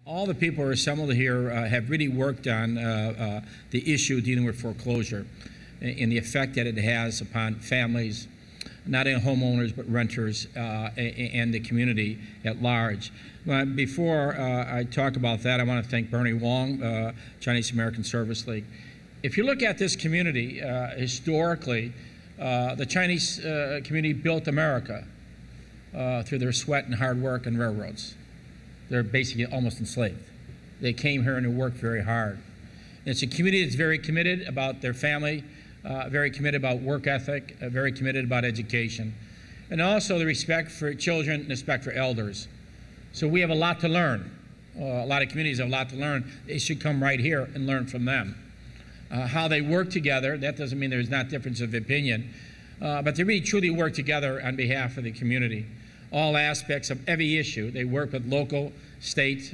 All the people who are assembled here have really worked on the issue dealing with foreclosure and the effect that it has upon families, not only homeowners but renters and the community at large. Before I talk about that, I want to thank Bernie Wong, Chinese American Service League. If you look at this community, historically, the Chinese community built America through their sweat and hard work and railroads. They're basically almost enslaved. They came here and they worked very hard. It's a community that's very committed about their family, very committed about work ethic, very committed about education, and also the respect for children and respect for elders. So we have a lot to learn. A lot of communities have a lot to learn. They should come right here and learn from them. How they work together, that doesn't mean there's not difference of opinion, but they really truly work together on behalf of the community. All aspects of every issue. They work with local, state,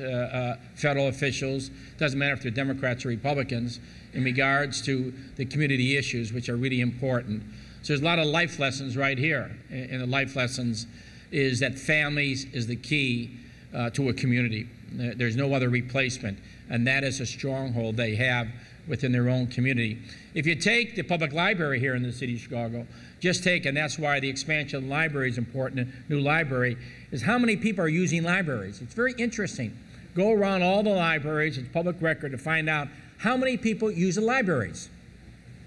federal officials, doesn't matter if they're Democrats or Republicans, in regards to the community issues, which are really important. So there's a lot of life lessons right here. And the life lessons is that families is the key to a community. There's no other replacement, and that is a stronghold they have within their own community. If you take the public library here in the city of Chicago, just take, and that's why the expansion of the library is important, a new library, is how many people are using libraries. It's very interesting. Go around all the libraries, it's public record, to find out how many people use the libraries.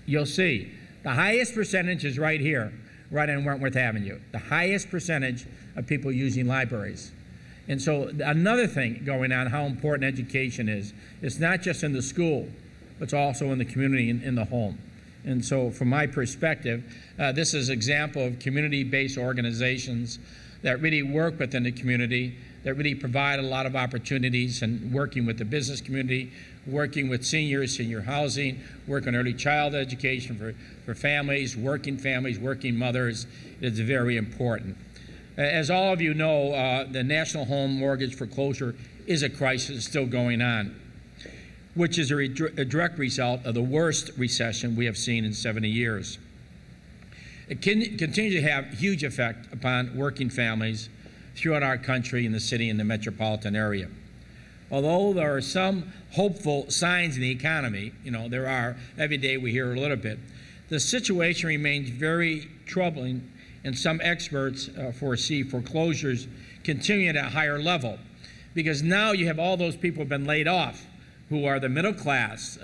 You'll see. The highest percentage is right here, right on Wentworth Avenue. The highest percentage of people using libraries. And so another thing going on, how important education is, it's not just in the school, but it's also in the community and in the home. And so from my perspective, this is an example of community-based organizations that really work within the community, that really provide a lot of opportunities, and working with the business community, working with seniors, senior housing, working on early child education for families, working mothers is very important. As all of you know, the national home mortgage foreclosure is a crisis still going on, which is a direct result of the worst recession we have seen in 70 years. It continues to have huge effect upon working families throughout our country and the city and the metropolitan area. Although there are some hopeful signs in the economy, there are, every day we hear a little bit, the situation remains very troubling, and some experts foresee foreclosures continuing at a higher level, because now you have all those people who have been laid off, who are the middle class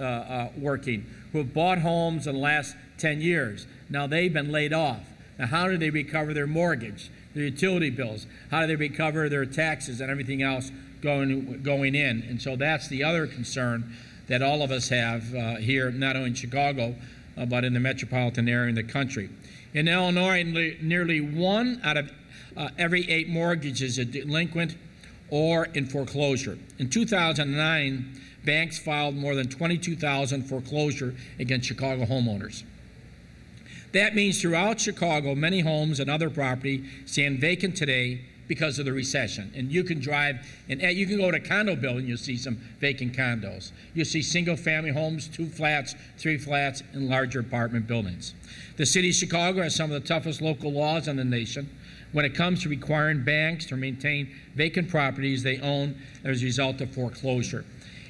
working, who have bought homes in the last 10 years. Now they've been laid off. Now how do they recover their mortgage, their utility bills? How do they recover their taxes and everything else going in? And so that's the other concern that all of us have here, not only in Chicago, but in the metropolitan area in the country. In Illinois, nearly 1 out of every 8 mortgages is delinquent or in foreclosure. In 2009, banks filed more than 22,000 foreclosure against Chicago homeowners. That means throughout Chicago, many homes and other property stand vacant today because of the recession. And you can drive, and you can go to a condo building, you'll see some vacant condos. You'll see single-family homes, 2 flats, 3 flats, and larger apartment buildings. The city of Chicago has some of the toughest local laws in the nation when it comes to requiring banks to maintain vacant properties they own as a result of foreclosure.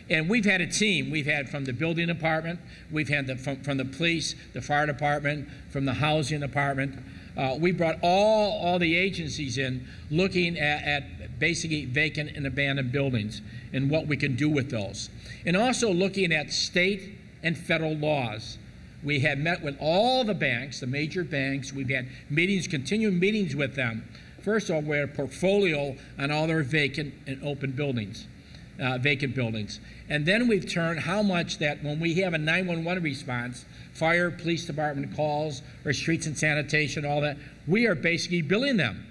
And we've had a team. We've had from the building department, we've had from the police, the fire department, from the housing department. We brought all the agencies in looking at basically vacant and abandoned buildings and what we can do with those. And also looking at state and federal laws. We have met with all the banks, the major banks. We've had meetings, continued meetings with them. First of all, we had a portfolio on all their vacant and open buildings. Vacant buildings. And then we've turned how much that when we have a 911 response, fire, police department calls, or streets and sanitation, all that, we are basically billing them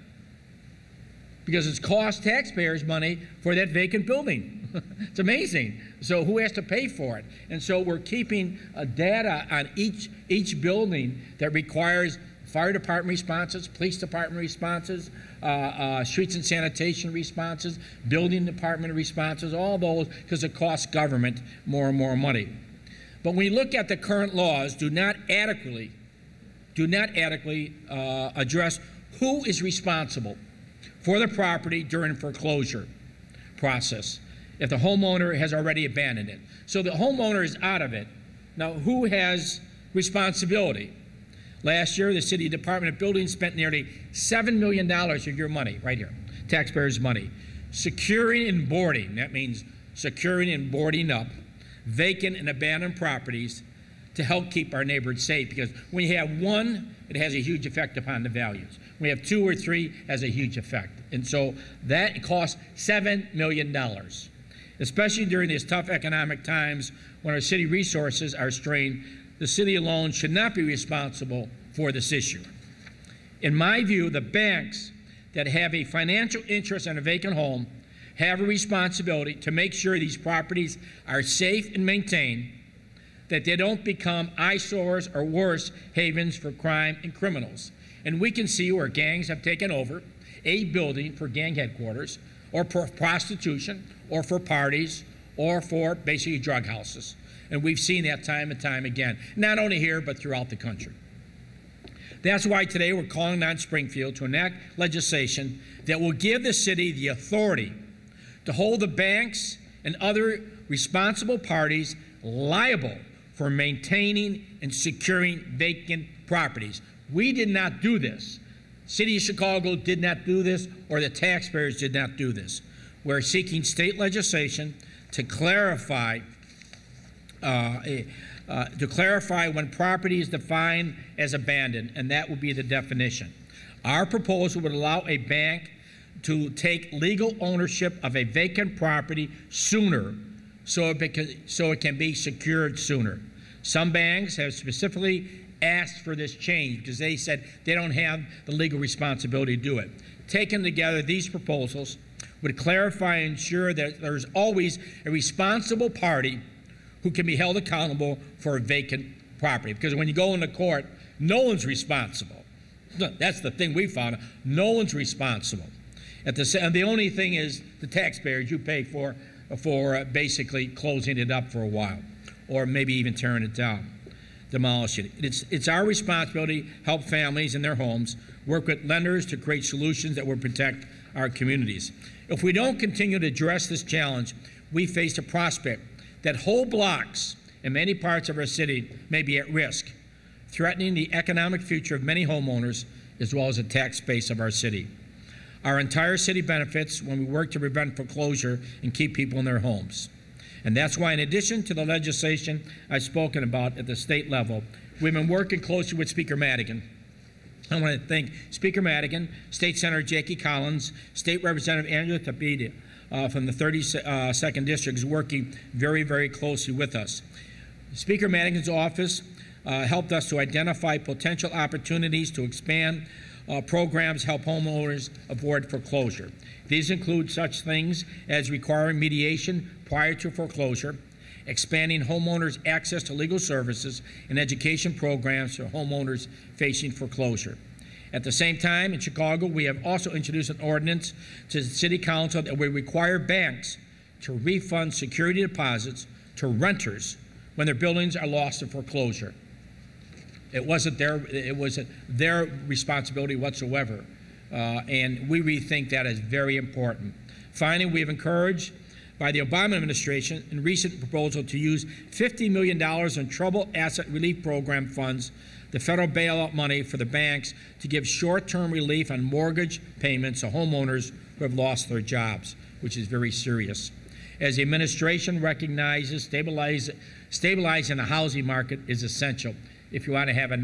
because it's cost taxpayers money for that vacant building. It's amazing. So who has to pay for it? And so we're keeping data on each building that requires fire department responses, police department responses, streets and sanitation responses, building department responses, all those, because it costs government more and more money. But when we look at the current laws, do not adequately address who is responsible for the property during foreclosure process. if the homeowner has already abandoned it. So the homeowner is out of it. Now, who has responsibility? Last year, the City Department of Buildings spent nearly $7 million of your money, right here, taxpayers' money, securing and boarding, that means securing and boarding up vacant and abandoned properties to help keep our neighborhoods safe, because when you have one, it has a huge effect upon the values. When you have two or three, it has a huge effect. And so that costs $7 million, especially during these tough economic times when our city resources are strained. The city alone should not be responsible for this issue. In my view, the banks that have a financial interest in a vacant home have a responsibility to make sure these properties are safe and maintained, that they don't become eyesores or worse, havens for crime and criminals. And we can see where gangs have taken over a building for gang headquarters, or for prostitution, or for parties, or for basically drug houses. And we've seen that time and time again, not only here, but throughout the country. That's why today we're calling on Springfield to enact legislation that will give the city the authority to hold the banks and other responsible parties liable for maintaining and securing vacant properties. We did not do this. City of Chicago did not do this, or the taxpayers did not do this. We're seeking state legislation to clarify when property is defined as abandoned, and that would be the definition. Our proposal would allow a bank to take legal ownership of a vacant property sooner, so it can be secured sooner. Some banks have specifically asked for this change because they said they don't have the legal responsibility to do it. Taken together, these proposals would clarify and ensure that there's always a responsible party who can be held accountable for a vacant property. Because when you go into court, no one's responsible. That's the thing we found. No one's responsible. The only thing is the taxpayers you pay for basically closing it up for a while, or maybe even tearing it down, demolish it. It's our responsibility to help families in their homes, work with lenders to create solutions that will protect our communities. If we don't continue to address this challenge, we face the prospect that whole blocks in many parts of our city may be at risk, threatening the economic future of many homeowners as well as the tax base of our city. Our entire city benefits when we work to prevent foreclosure and keep people in their homes. And that's why, in addition to the legislation I've spoken about at the state level, we've been working closely with Speaker Madigan. I want to thank Speaker Madigan, State Senator Jackie Collins, State Representative Andrew Tapita from the 32nd District is working very, very closely with us. Speaker Madigan's office helped us to identify potential opportunities to expand programs help homeowners avoid foreclosure. These include such things as requiring mediation prior to foreclosure, expanding homeowners' access to legal services, and education programs for homeowners facing foreclosure. At the same time, in Chicago, we have also introduced an ordinance to the City Council that would require banks to refund security deposits to renters when their buildings are lost to foreclosure. It wasn't their responsibility whatsoever, and we rethink that as very important. Finally, we have encouraged by the Obama administration in recent proposal to use $50 million in Troubled Asset Relief Program funds, the federal bailout money for the banks, to give short-term relief on mortgage payments to homeowners who have lost their jobs, which is very serious. As the administration recognizes, stabilizing the housing market is essential if you want to have a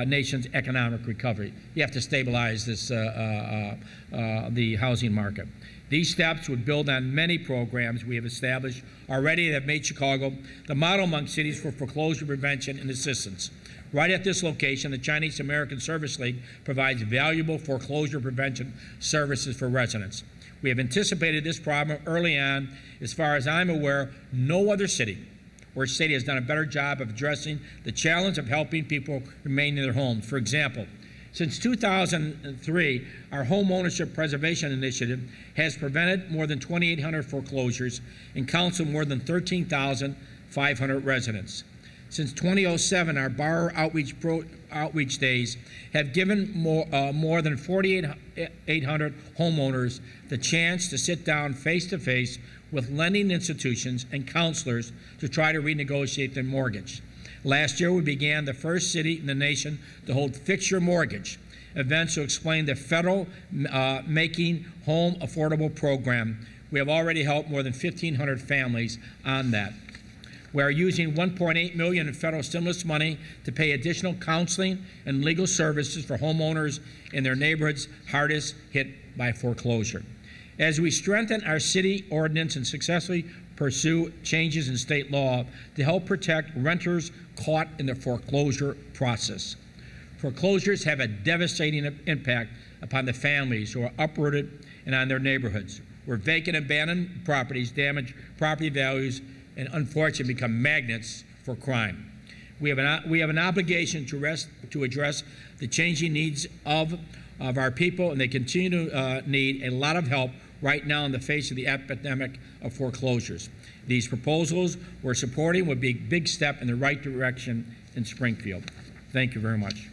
nation's economic recovery. You have to stabilize this, the housing market. These steps would build on many programs we have established already that have made Chicago the model among cities for foreclosure prevention and assistance. Right at this location, the Chinese American Service League provides valuable foreclosure prevention services for residents. We have anticipated this problem early on. As far as I'm aware, no other city or state has done a better job of addressing the challenge of helping people remain in their homes. For example, since 2003, our Home Ownership Preservation Initiative has prevented more than 2,800 foreclosures and counseled more than 13,500 residents. Since 2007, our borrower outreach days have given more than 4,800 homeowners the chance to sit down face-to-face with lending institutions and counselors to try to renegotiate their mortgage. Last year, we began the first city in the nation to hold Fix Your Mortgage events to explain the federal Making Home Affordable program. We have already helped more than 1,500 families on that. We are using $1.8 million in federal stimulus money to pay additional counseling and legal services for homeowners in their neighborhoods hardest hit by foreclosure. As we strengthen our city ordinance and successfully pursue changes in state law to help protect renters caught in the foreclosure process. Foreclosures have a devastating impact upon the families who are uprooted and on their neighborhoods, where vacant abandoned properties damage property values and unfortunately become magnets for crime. We have an obligation to address the changing needs of our people, and they continue to need a lot of help right now in the face of the epidemic of foreclosures. These proposals we're supporting would be a big step in the right direction in Springfield. Thank you very much.